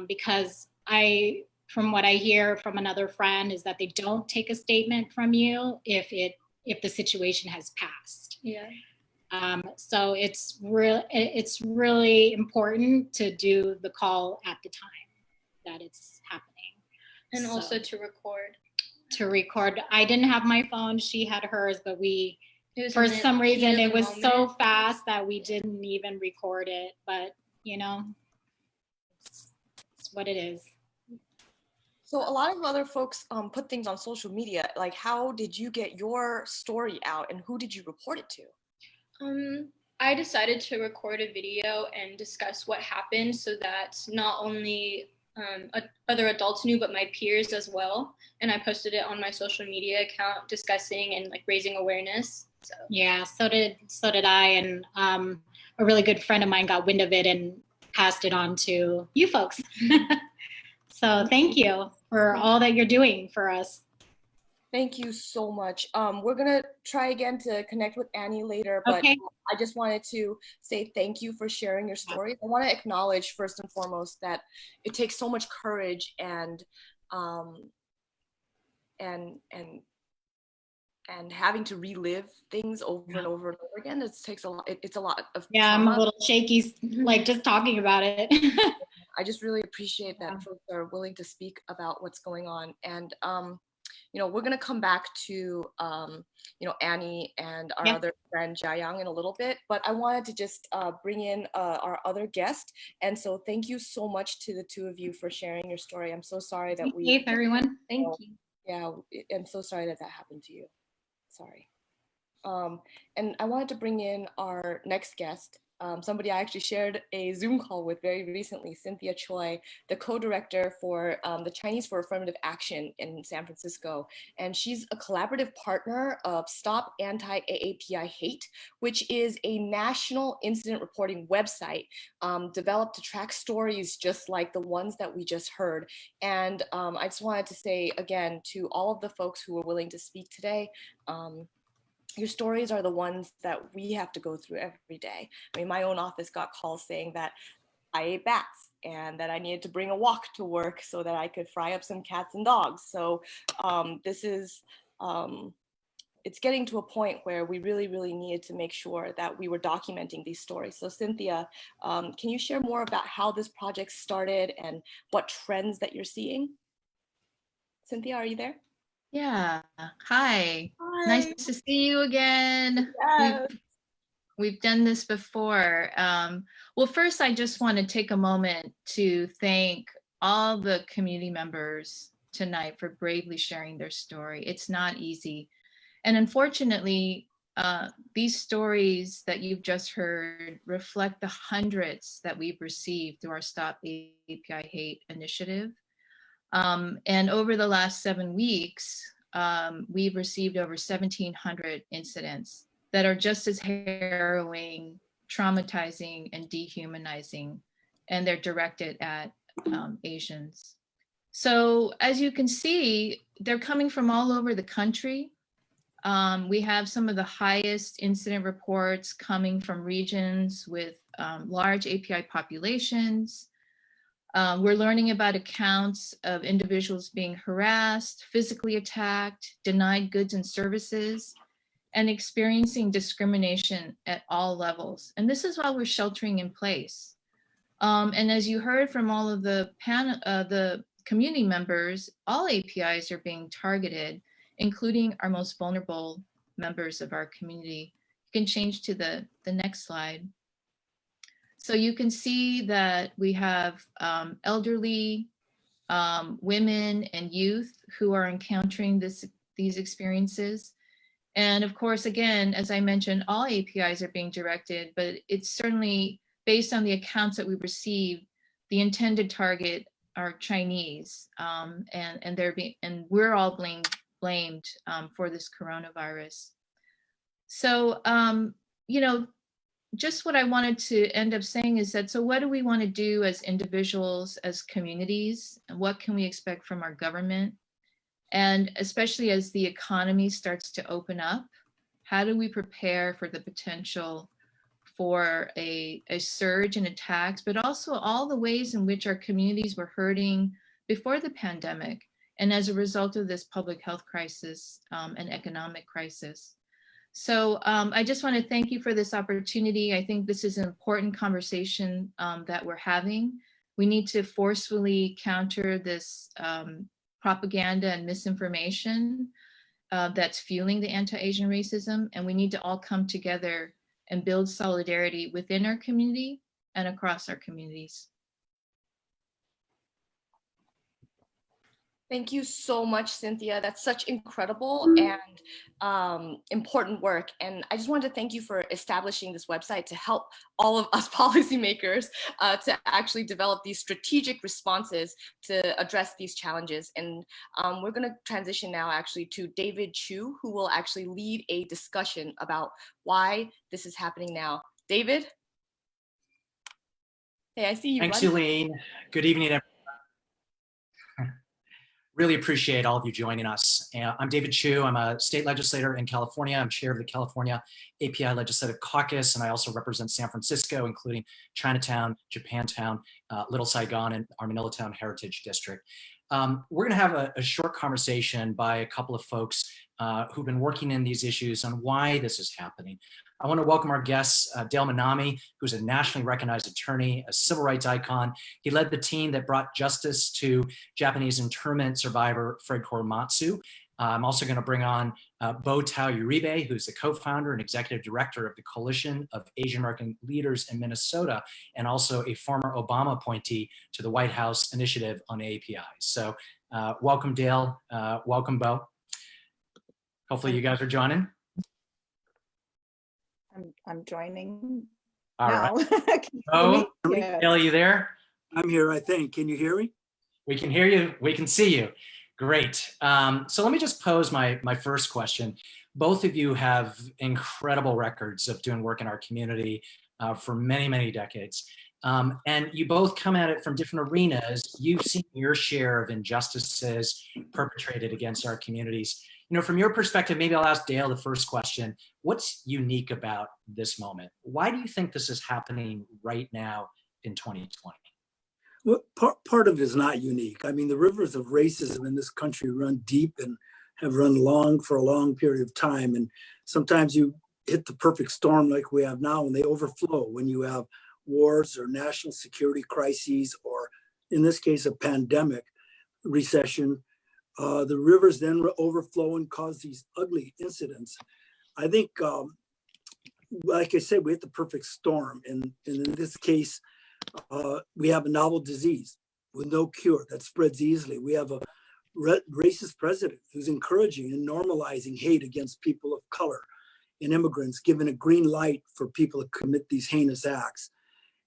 Speaker 10: Because from what I hear from another friend, is that they don't take a statement from you if the situation has passed.
Speaker 11: Yeah.
Speaker 10: So it's really important to do the call at the time that it's happening.
Speaker 11: And also to record.
Speaker 10: I didn't have my phone, she had hers, but for some reason it was so fast that we didn't even record it. But it's what it is.
Speaker 3: So a lot of other folks put things on social media. Like, how did you get your story out, and who did you report it to?
Speaker 11: I decided to record a video and discuss what happened so that not only other adults knew, but my peers as well. And I posted it on my social media account, discussing and like raising awareness. So
Speaker 10: yeah, so did I. And a really good friend of mine got wind of it and passed it on to you folks. So thank you for all that you're doing for us.
Speaker 3: Thank you so much. We're gonna try again to connect with Annie later, but
Speaker 10: okay.
Speaker 3: I just wanted to say thank you for sharing your story. I want to acknowledge first and foremost that it takes so much courage and having to relive things over and over and over again. It takes a lot. It's a lot of
Speaker 10: trauma. I'm a little shaky, like just talking about it.
Speaker 3: I just really appreciate that folks are willing to speak about what's going on. And we're going to come back to, Annie and our other friend Jiayang in a little bit, but I wanted to just bring in our other guest. And so thank you so much to the two of you for sharing your story. I'm so sorry that
Speaker 10: Hey, everyone.
Speaker 11: Thank you.
Speaker 3: Yeah, I'm so sorry that happened to you. Sorry. And I wanted to bring in our next guest, somebody I actually shared a Zoom call with very recently, Cynthia Choi, the co-director for the Chinese for Affirmative Action in San Francisco. And she's a collaborative partner of Stop Anti-AAPI Hate, which is a national incident reporting website developed to track stories just like the ones that we just heard. And I just wanted to say again to all of the folks who were willing to speak today, your stories are the ones that we have to go through every day. I mean, my own office got calls saying that I ate bats and that I needed to bring a wok to work so that I could fry up some cats and dogs. So this is, it's getting to a point where we really, really needed to make sure that we were documenting these stories. So Cynthia, can you share more about how this project started and what trends that you're seeing? Cynthia, are you there?
Speaker 12: Yeah. Hi. Nice to see you again.
Speaker 3: Yes.
Speaker 12: We've done this before. Well, first, I just want to take a moment to thank all the community members tonight for bravely sharing their story. It's not easy. And unfortunately, these stories that you've just heard reflect the hundreds that we've received through our Stop AAPI Hate initiative. And over the last 7 weeks, we've received over 1,700 incidents that are just as harrowing, traumatizing, and dehumanizing and they're directed at Asians. So as you can see, they're coming from all over the country. We have some of the highest incident reports coming from regions with large API populations. We're learning about accounts of individuals being harassed, physically attacked, denied goods and services, and experiencing discrimination at all levels. And this is while we're sheltering in place. And as you heard from all of the community members, all APIs are being targeted, including our most vulnerable members of our community. You can change to the next slide. So you can see that we have elderly, women, and youth who are encountering these experiences. And of course, again, as I mentioned, all APIs are being directed, but it's certainly based on the accounts that we receive, the intended target are Chinese, and we're all blamed for this coronavirus. So, you know, just what I wanted to end up saying is that, so what do we want to do as individuals, as communities, and what can we expect from our government? And especially as the economy starts to open up, how do we prepare for the potential for a surge in attacks, but also all the ways in which our communities were hurting before the pandemic and as a result of this public health crisis and economic crisis. So I just want to thank you for this opportunity. I think this is an important conversation that we're having. We need to forcefully counter this propaganda and misinformation that's fueling the anti-Asian racism, and we need to all come together and build solidarity within our community and across our communities.
Speaker 3: Thank you so much, Cynthia. That's such incredible and important work. And I just wanted to thank you for establishing this website to help all of us policymakers to actually develop these strategic responses to address these challenges. And we're going to transition now actually to David Chu, who will actually lead a discussion about why this is happening now. David? Hey, I see you.
Speaker 14: Thanks, Yuleen. Good evening, everyone. Really appreciate all of you joining us. I'm David Chu. I'm a state legislator in California. I'm chair of the California API Legislative Caucus, and I also represent San Francisco, including Chinatown, Japantown, Little Saigon, and our Manilatown Heritage District. We're going to have a short conversation by a couple of folks who've been working in these issues on why this is happening. I want to welcome our guest, Dale Minami, who's a nationally recognized attorney, a civil rights icon. He led the team that brought justice to Japanese internment survivor Fred Korematsu. I'm also going to bring on Bo Tao Uribe, who's the co-founder and executive director of the Coalition of Asian American Leaders in Minnesota, and also a former Obama appointee to the White House Initiative on APIs. So welcome, Dale. Welcome, Bo. Hopefully you guys are joining.
Speaker 15: I'm joining
Speaker 14: All
Speaker 15: now.
Speaker 14: right. Oh,
Speaker 15: Yes.
Speaker 14: Dale, are you there?
Speaker 16: I'm here, I think. Can you hear me?
Speaker 14: We can hear you. We can see you. Great. So let me just pose my first question. Both of you have incredible records of doing work in our community for many, many decades. And you both come at it from different arenas. You've seen your share of injustices perpetrated against our communities. You know, from your perspective, maybe I'll ask Dale the first question. What's unique about this moment? Why do you think this is happening right now in 2020?
Speaker 16: Well, part of it is not unique. I mean, the rivers of racism in this country run deep and have run long for a long period of time. And sometimes you hit the perfect storm like we have now and they overflow when you have wars or national security crises, or in this case, a pandemic, recession. The rivers then overflow and cause these ugly incidents. I think, like I said, we hit the perfect storm. And in this case, we have a novel disease with no cure that spreads easily. We have a racist president who's encouraging and normalizing hate against people of color and immigrants, giving a green light for people to commit these heinous acts.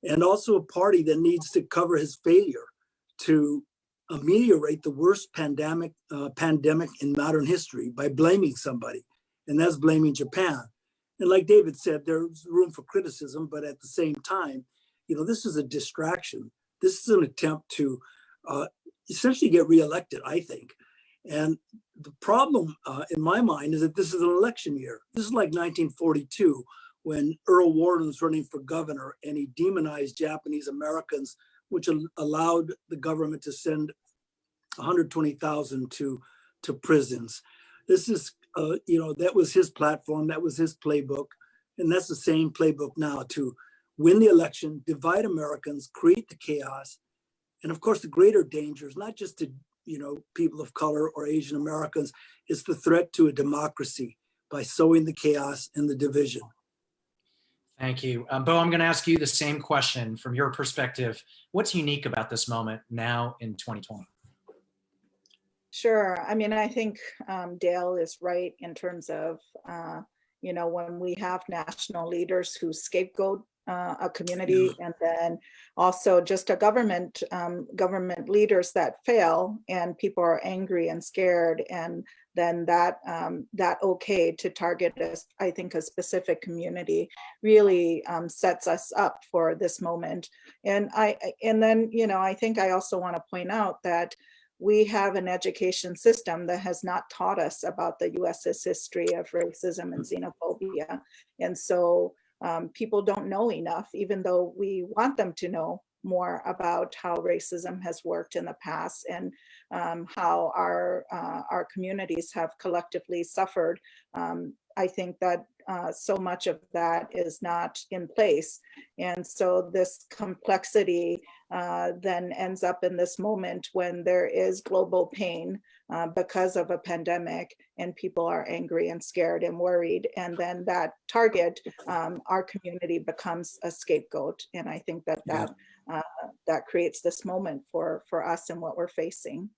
Speaker 16: And also a party that needs to cover his failure to ameliorate the worst pandemic in modern history by blaming somebody, and that's blaming Japan. And like David said, there's room for criticism, but at the same time, this is a distraction. This is an attempt to essentially get reelected, I think. And the problem in my mind is that this is an election year. This is like 1942 when Earl Warren was running for governor and he demonized Japanese Americans, which allowed the government to send 120,000 to prisons. This is, that was his platform, that was his playbook. And that's the same playbook now, to win the election, divide Americans, create the chaos. And of course, the greater danger is not just to people of color or Asian Americans, it's the threat to a democracy by sowing the chaos and the division.
Speaker 14: Thank you. Bo, I'm going to ask you the same question from your perspective. What's unique about this moment now in 2020?
Speaker 15: Sure. I mean, I think Dale is right in terms of, when we have national leaders who scapegoat a community, and then also just a government leaders that fail, and people are angry and scared, and then that okay to target I think a specific community really sets us up for this moment. And then I think I also want to point out that we have an education system that has not taught us about the US's history of racism and xenophobia, and so people don't know enough, even though we want them to know more about how racism has worked in the past, and how our communities have collectively suffered. I think that so much of that is not in place. And so this complexity then ends up in this moment when there is global pain because of a pandemic, and people are angry and scared and worried. And then that target, our community, becomes a scapegoat. And I think that creates this moment for us and what we're facing.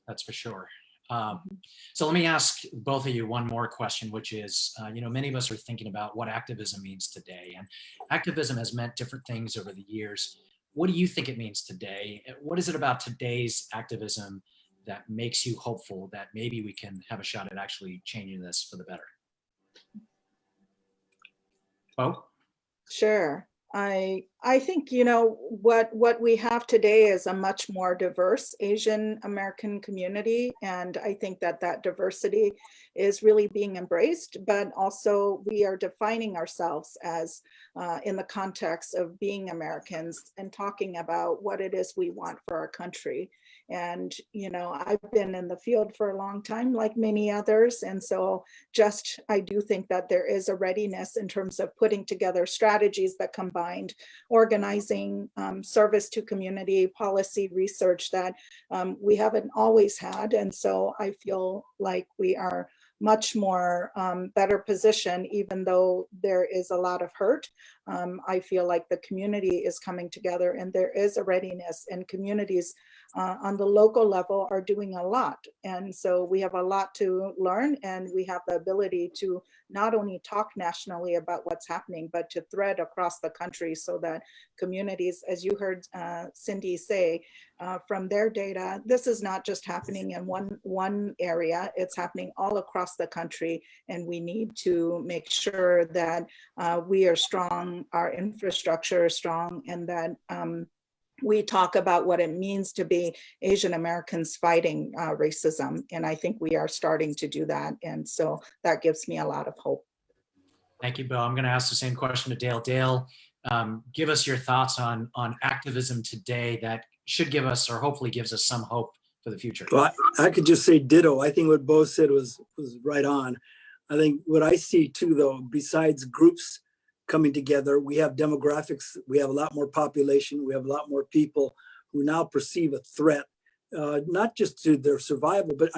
Speaker 14: That's for sure. So let me ask both of you one more question, which is, many of us are thinking about what activism means today. And activism has meant different things over the years. What do you think it means today? What is it about today's activism that makes you hopeful that maybe we can have a shot at actually changing this for the better? Bo?
Speaker 15: Sure. I think, what we have today is a much more diverse Asian American community. And I think that diversity is really being embraced, but also we are defining ourselves as in the context of being Americans and talking about what it is we want for our country. And, I've been in the field for a long time, like many others. And so I do think that there is a readiness in terms of putting together strategies that combined organizing, service to community, policy research that we haven't always had. And so I feel like we are much more better positioned, even though there is a lot of hurt. I feel like the community is coming together and there is a readiness, and communities on the local level are doing a lot. And so we have a lot to learn, and we have the ability to not only talk nationally about what's happening, but to thread across the country so that communities, as you heard Cindy say, from their data, this is not just happening in one area, it's happening all across the country. And we need to make sure that we are strong, our infrastructure is strong, and that we talk about what it means to be Asian Americans fighting racism. And I think we are starting to do that. And so that gives me a lot of hope.
Speaker 14: Thank you, Bo. I'm going to ask the same question to Dale. Dale, give us your thoughts on activism today that should give us, or hopefully gives us, some hope for the future.
Speaker 16: Well, I could just say ditto. I think what Bo said was right on. I think what I see too, though, besides groups coming together, we have demographics, we have a lot more population, we have a lot more people who now perceive a threat, not just to their survival, but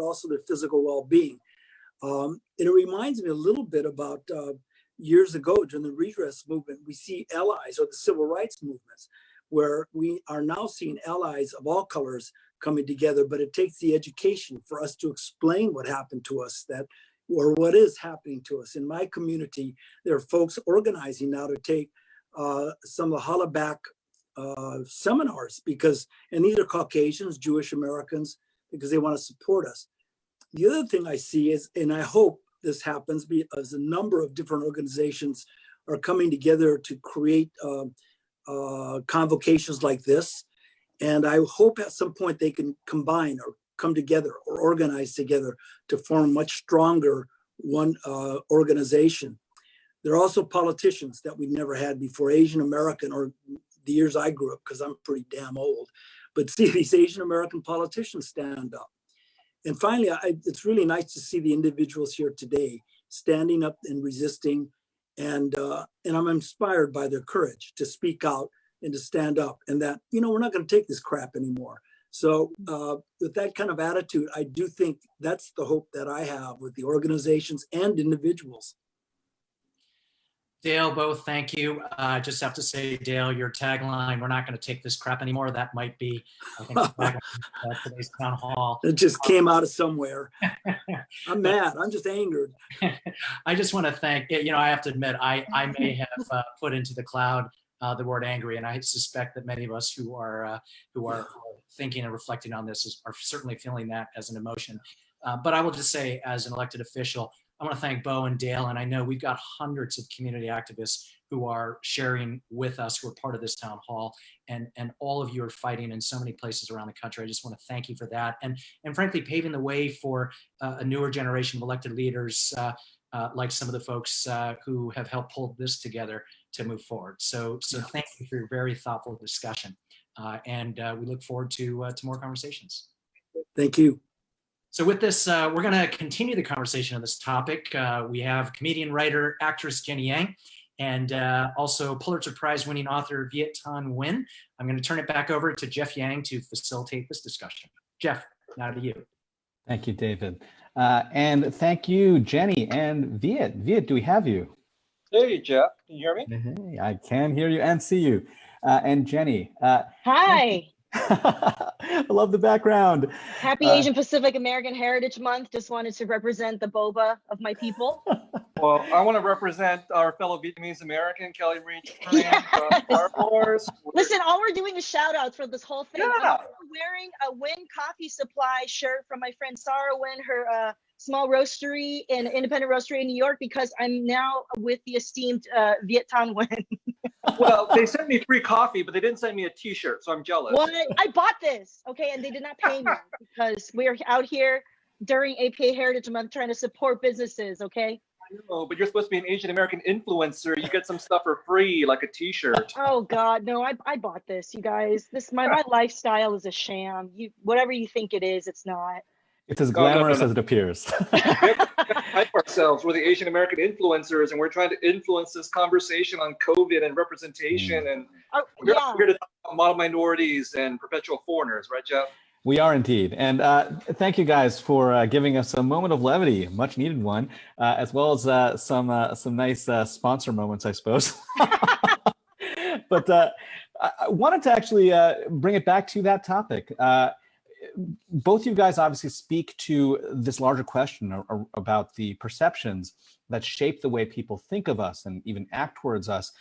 Speaker 16: also their physical well-being. And it reminds me a little bit about years ago during the redress movement. We see allies, or the civil rights movements, where we are now seeing allies of all colors coming together, but it takes the education for us to explain what happened to us, or what is happening to us. In my community, there are folks organizing now to take some of the Hollaback seminars, and these are Caucasians, Jewish Americans, because they want to support us. The other thing I see is, and I hope this happens, because a number of different organizations are coming together to create convocations like this. And I hope at some point they can combine or come together or organize together to form a much stronger one organization. There are also politicians that we never had before, Asian American, or the years I grew up, because I'm pretty damn old, but see these Asian American politicians stand up. And finally, it's really nice to see the individuals here today standing up and resisting. And I'm inspired by their courage to speak out and to stand up, and that, we're not going to take this crap anymore. So with that kind of attitude, I do think that's the hope that I have with the organizations and individuals.
Speaker 14: Dale, both, thank you. I just have to say, Dale, your tagline, "We're not going to take this crap anymore," that might be, I think, today's town hall.
Speaker 16: It just came out of somewhere. I'm mad. I'm just angered.
Speaker 14: I just want to thank, I have to admit, I may have put into the cloud the word angry, and I suspect that many of us who are thinking and reflecting on this are certainly feeling that as an emotion. But I will just say, as an elected official, I want to thank Bo and Dale, and I know we've got hundreds of community activists who are sharing with us, who are part of this town hall, and all of you are fighting in so many places around the country. I just want to thank you for that, and frankly, paving the way for a newer generation of elected leaders, like some of the folks who have helped pull this together to move forward. So thank you for your very thoughtful discussion, and we look forward to more conversations.
Speaker 16: Thank you.
Speaker 14: So with this, we're going to continue the conversation on this topic. We have comedian, writer, actress Jenny Yang, and also Pulitzer Prize winning author Viet Thanh Nguyen. I'm going to turn it back over to Jeff Yang to facilitate this discussion. Jeff, now to you.
Speaker 1: Thank you, David. And thank you, Jenny and Viet. Viet, do we have you?
Speaker 13: Hey, Jeff, can you hear me?
Speaker 1: Hey, I can hear you and see you. And Jenny.
Speaker 17: Hi.
Speaker 1: I love the background.
Speaker 17: Happy Asian Pacific American Heritage Month. Just wanted to represent the boba of my people.
Speaker 13: Well, I want to represent our fellow Vietnamese American, Kelly Marie Tran from Star Wars.
Speaker 17: Listen, all we're doing is shout outs for this whole thing.
Speaker 13: Yeah.
Speaker 17: I'm wearing a Win Coffee Supply shirt from my friend Sarah Win, her small roastery and independent roastery in New York, because I'm now with the esteemed Viet Thanh Nguyen.
Speaker 13: Well, they sent me free coffee, but they didn't send me a t-shirt, so I'm jealous.
Speaker 17: Well, I bought this, okay, and they did not pay me because we're out here during APA Heritage Month trying to support businesses, okay?
Speaker 13: I know, but you're supposed to be an Asian American influencer. You get some stuff for free, like a t-shirt.
Speaker 17: Oh God, no, I bought this, you guys. My lifestyle is a sham. Whatever you think it is, it's not.
Speaker 1: It's as glamorous as it appears.
Speaker 13: We have to hype ourselves. We're the Asian American influencers, and we're trying to influence this conversation on COVID and representation. And we're here to talk about model minorities and perpetual foreigners, right, Jeff?
Speaker 1: We are indeed. And thank you guys for giving us a moment of levity, much needed one, as well as some nice sponsor moments, I suppose. But I wanted to actually bring it back to that topic. Both you guys obviously speak to this larger question about the perceptions that shape the way people think of us and even act towards us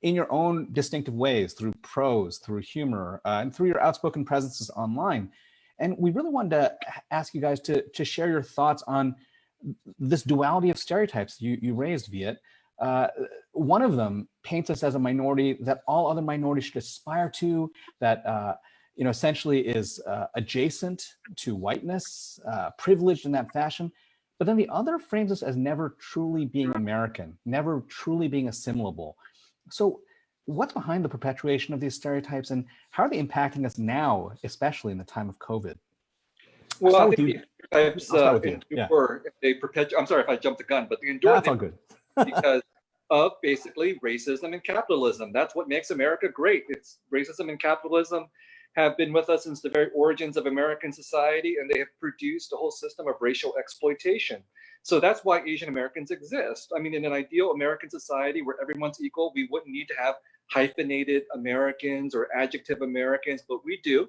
Speaker 1: in your own distinctive ways, through prose, through humor, and through your outspoken presences online. And we really wanted to ask you guys to share your thoughts on this duality of stereotypes you raised, Viet. One of them paints us as a minority that all other minorities should aspire to, that essentially is adjacent to whiteness, privileged in that fashion. But then the other frames us as never truly being American, never truly being assimilable. So what's behind the perpetuation of these stereotypes, and how are they impacting us now, especially in the time of COVID?
Speaker 13: Well, I think the stereotypes
Speaker 1: Yeah.
Speaker 13: I'm sorry if I jumped the gun, but the endure
Speaker 1: That's all good.
Speaker 13: because of basically racism and capitalism. That's what makes America great. It's racism and capitalism have been with us since the very origins of American society, and they have produced a whole system of racial exploitation. So that's why Asian Americans exist. I mean, in an ideal American society where everyone's equal, we wouldn't need to have hyphenated Americans or adjective Americans, but we do.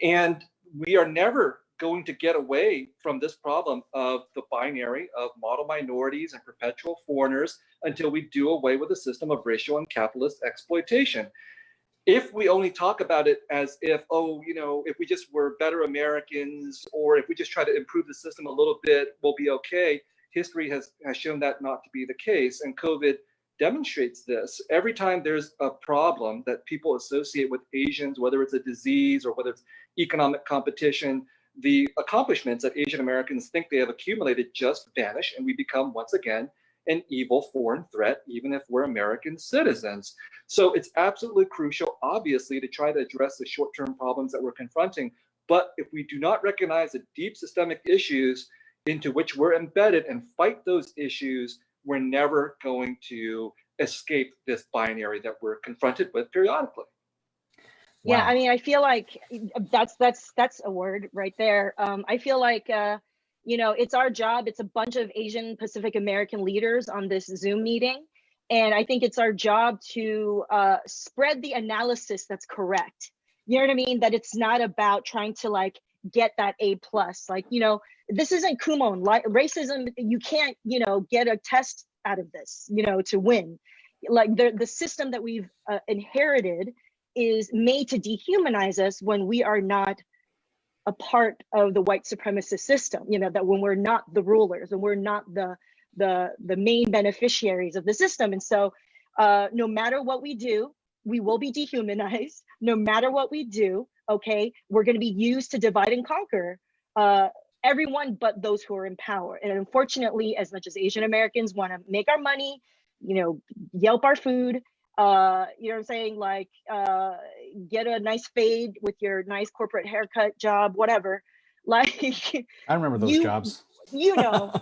Speaker 13: And we are never going to get away from this problem of the binary of model minorities and perpetual foreigners until we do away with the system of racial and capitalist exploitation. If we only talk about it as if, if we just were better Americans, or if we just try to improve the system a little bit, we'll be okay, history has shown that not to be the case. And COVID demonstrates this. Every time there's a problem that people associate with Asians, whether it's a disease or whether it's economic competition, the accomplishments that Asian Americans think they have accumulated just vanish, and we become once again an evil foreign threat, even if we're American citizens. So it's absolutely crucial, obviously, to try to address the short-term problems that we're confronting. But if we do not recognize the deep systemic issues into which we're embedded and fight those issues, we're never going to escape this binary that we're confronted with periodically.
Speaker 17: Yeah, I mean, I feel like that's a word right there. I feel like you know, it's our job. It's a bunch of Asian Pacific American leaders on this Zoom meeting, and I think it's our job to spread the analysis that's correct. You know what I mean? That it's not about trying to like get that A+. Like, you know, this isn't Kumon. Like racism, you can't, you know, get a test out of this, you know, to win. Like the system that we've inherited is made to dehumanize us when we are not a part of the white supremacist system, you know, that when we're not the rulers and we're not the main beneficiaries of the system. And so no matter what we do, we will be dehumanized. No matter what we do, okay, we're going to be used to divide and conquer everyone but those who are in power. And unfortunately, as much as Asian Americans want to make our money, you know, Yelp our food, you know what I'm saying? Like, get a nice fade with your nice corporate haircut job, whatever. Like,
Speaker 1: I remember those jobs.
Speaker 17: You know,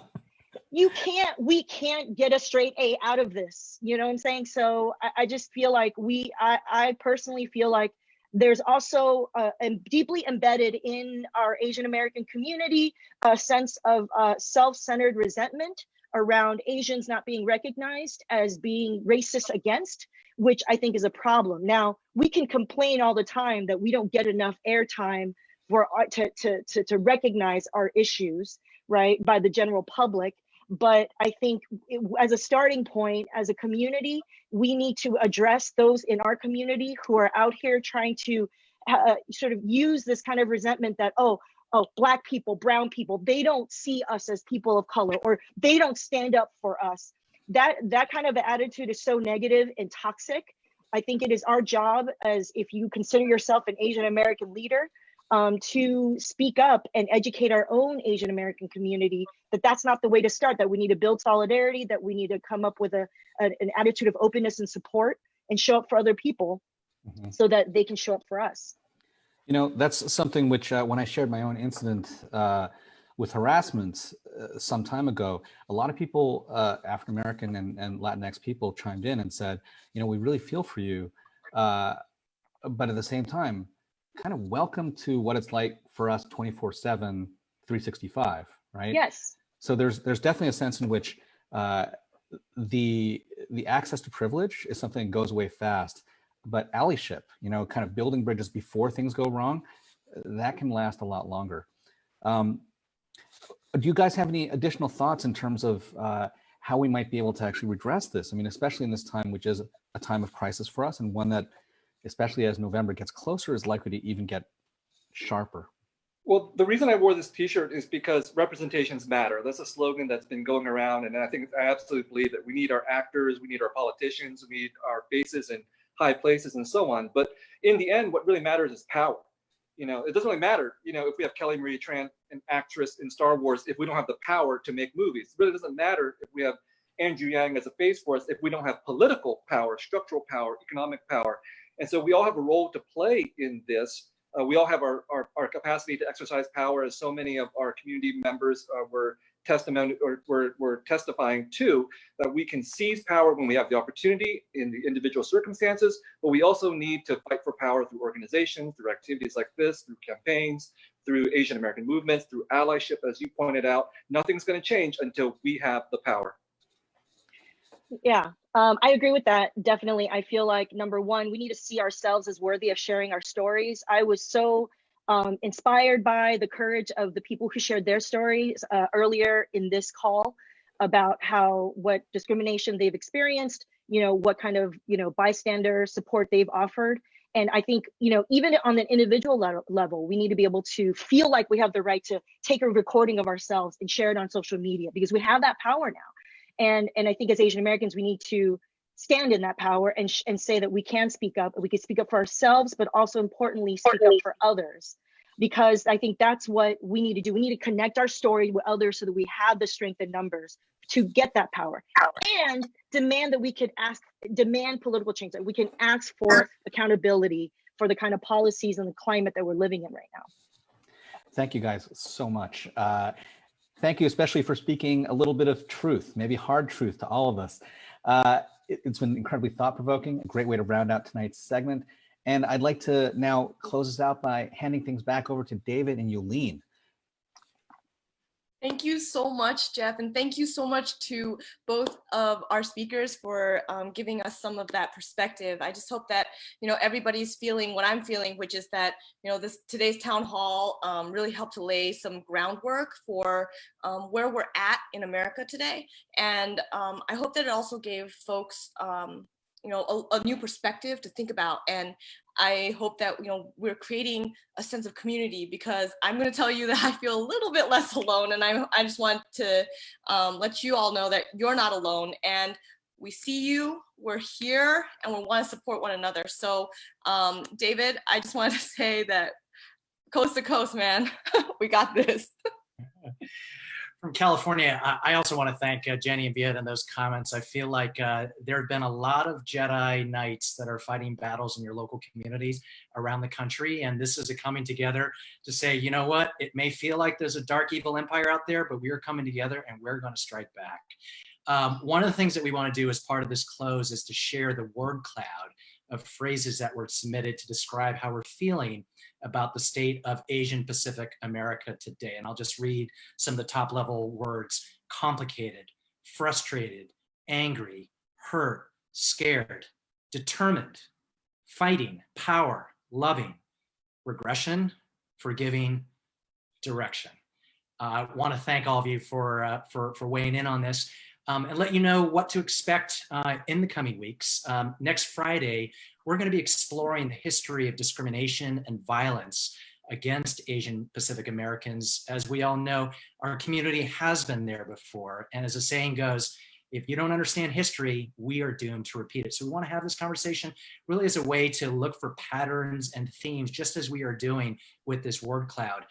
Speaker 17: we can't get a straight A out of this. You know what I'm saying? So I just feel like I personally feel like there's also deeply embedded in our Asian American community a sense of self-centered resentment around Asians not being recognized as being racist against, which I think is a problem. Now, we can complain all the time that we don't get enough airtime for to recognize our issues, right, by the general public. But I think as a starting point, as a community, we need to address those in our community who are out here trying to sort of use this kind of resentment that, oh, Black people, brown people, they don't see us as people of color, or they don't stand up for us. That kind of attitude is so negative and toxic. I think it is our job, as if you consider yourself an Asian American leader, to speak up and educate our own Asian American community that that's not the way to start, that we need to build solidarity, that we need to come up with an attitude of openness and support and show up for other people so that they can show up for us.
Speaker 1: You know, that's something which when I shared my own incident with harassment some time ago, a lot of people, African-American and Latinx people chimed in and said, you know, we really feel for you, but at the same time, kind of welcome to what it's like for us 24/7, 365, right?
Speaker 17: Yes.
Speaker 1: So there's definitely a sense in which the access to privilege is something that goes away fast, but allyship, you know, kind of building bridges before things go wrong, that can last a lot longer. Do you guys have any additional thoughts in terms of how we might be able to actually redress this? I mean, especially in this time, which is a time of crisis for us, and one that, especially as November gets closer, is likely to even get sharper.
Speaker 13: Well, the reason I wore this T-shirt is because representations matter. That's a slogan that's been going around, and I absolutely believe that we need our actors, we need our politicians, we need our faces in high places, and so on. But in the end, what really matters is power. You know, it doesn't really matter, you know, if we have Kelly Marie Tran, an actress in Star Wars, if we don't have the power to make movies. It really doesn't matter if we have Andrew Yang as a face for us, if we don't have political power, structural power, economic power. And so we all have a role to play in this. We all have our capacity to exercise power, as so many of our community members were testifying to, that we can seize power when we have the opportunity in the individual circumstances, but we also need to fight for power through organizations, through activities like this, through campaigns, through Asian American movements, through allyship, as you pointed out. Nothing's going to change until we have the power.
Speaker 17: Yeah, I agree with that. Definitely. I feel like, number one, we need to see ourselves as worthy of sharing our stories. I was so inspired by the courage of the people who shared their stories earlier in this call about what discrimination they've experienced, you know, what kind of, you know, bystander support they've offered. And I think, you know, even on an individual level, we need to be able to feel like we have the right to take a recording of ourselves and share it on social media, because we have that power now. And I think as Asian Americans, we need to stand in that power and say that we can speak up. We can speak up for ourselves, but also importantly, speak up for others. Because I think that's what we need to do. We need to connect our story with others so that we have the strength in numbers to get that power and demand that we could demand political change, that we can ask for accountability for the kind of policies and the climate that we're living in right now.
Speaker 1: Thank you guys so much. Thank you especially for speaking a little bit of truth, maybe hard truth to all of us. It's been incredibly thought-provoking, a great way to round out tonight's segment. And I'd like to now close us out by handing things back over to David and Yulene.
Speaker 3: Thank you so much, Jeff, and thank you so much to both of our speakers for giving us some of that perspective. I just hope that everybody's feeling what I'm feeling, which is that today's town hall really helped to lay some groundwork for where we're at in America today, and I hope that it also gave folks a new perspective to think about. And I hope that we're creating a sense of community, because I'm going to tell you that I feel a little bit less alone, and I just want to let you all know that you're not alone, and we see you, we're here, and we want to support one another. So David, I just wanted to say that coast to coast, man, we got this.
Speaker 14: From California, I also want to thank Jenny and Viet in those comments. I feel like there have been a lot of Jedi Knights that are fighting battles in your local communities around the country. And this is a coming together to say, you know what, it may feel like there's a dark, evil empire out there, but we are coming together and we're going to strike back. One of the things that we want to do as part of this close is to share the word cloud of phrases that were submitted to describe how we're feeling about the state of Asian Pacific America today. And I'll just read some of the top level words: complicated, frustrated, angry, hurt, scared, determined, fighting, power, loving, regression, forgiving, direction. I want to thank all of you for weighing in on this. And let you know what to expect in the coming weeks. Next Friday, we're going to be exploring the history of discrimination and violence against Asian Pacific Americans. As we all know, our community has been there before. And as the saying goes, if you don't understand history, we are doomed to repeat it. So we want to have this conversation really as a way to look for patterns and themes, just as we are doing with this word cloud.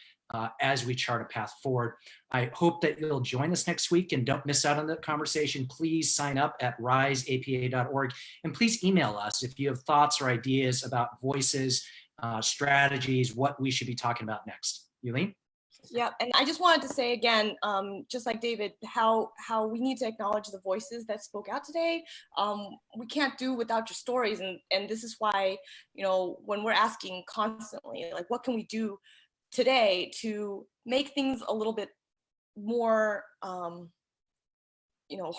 Speaker 14: As we chart a path forward. I hope that you'll join us next week and don't miss out on the conversation. Please sign up at riseapa.org, and please email us if you have thoughts or ideas about voices, strategies, what we should be talking about next. Yulene?
Speaker 3: Yeah, and I just wanted to say again, just like David, how we need to acknowledge the voices that spoke out today. We can't do without your stories, and this is why, when we're asking constantly, like, what can we do today to make things a little bit more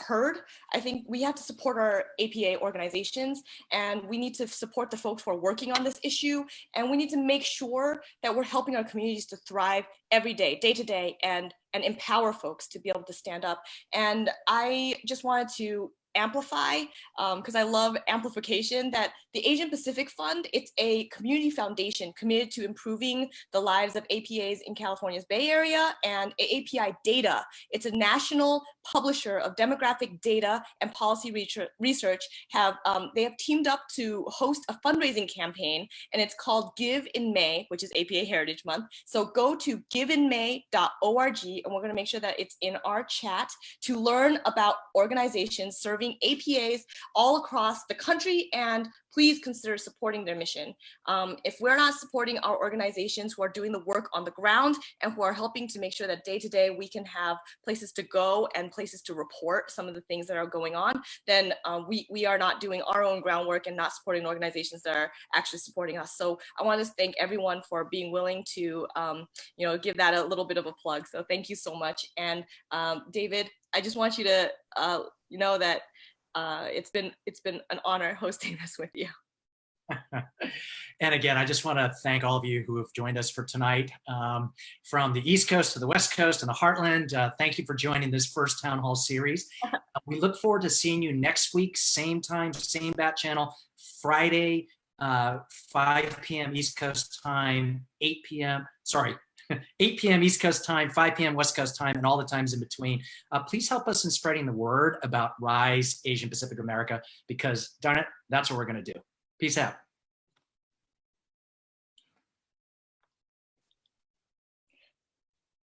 Speaker 3: heard. I think we have to support our APA organizations, and we need to support the folks who are working on this issue, and we need to make sure that we're helping our communities to thrive every day, day to day, and empower folks to be able to stand up. And I just wanted to amplify, because I love amplification, that the Asian Pacific Fund, it's a community foundation committed to improving the lives of APAs in California's Bay Area, and API Data. It's a national publisher of demographic data and policy research. They have teamed up to host a fundraising campaign, and it's called Give in May, which is APA Heritage Month. So go to giveinmay.org, and we're going to make sure that it's in our chat to learn about organizations serving APAs all across the country, and please consider supporting their mission. If we're not supporting our organizations who are doing the work on the ground and who are helping to make sure that day to day we can have places to go and places to report some of the things that are going on, then we are not doing our own groundwork and not supporting organizations that are actually supporting us. So I want to thank everyone for being willing to give that a little bit of a plug. So thank you so much. And David, I just want you to know that it's been an honor hosting this with you.
Speaker 14: And again, I just want to thank all of you who have joined us for tonight, from the East Coast to the West Coast and the Heartland. Thank you for joining this first Town Hall series. We look forward to seeing you next week, same time, same bat channel, Friday, 5 p.m. East Coast time, 8 p.m. Sorry, 8 p.m. East Coast time, 5 p.m. West Coast time, and all the times in between. Please help us in spreading the word about RISE Asian Pacific America, because darn it, that's what we're going to do. Peace out.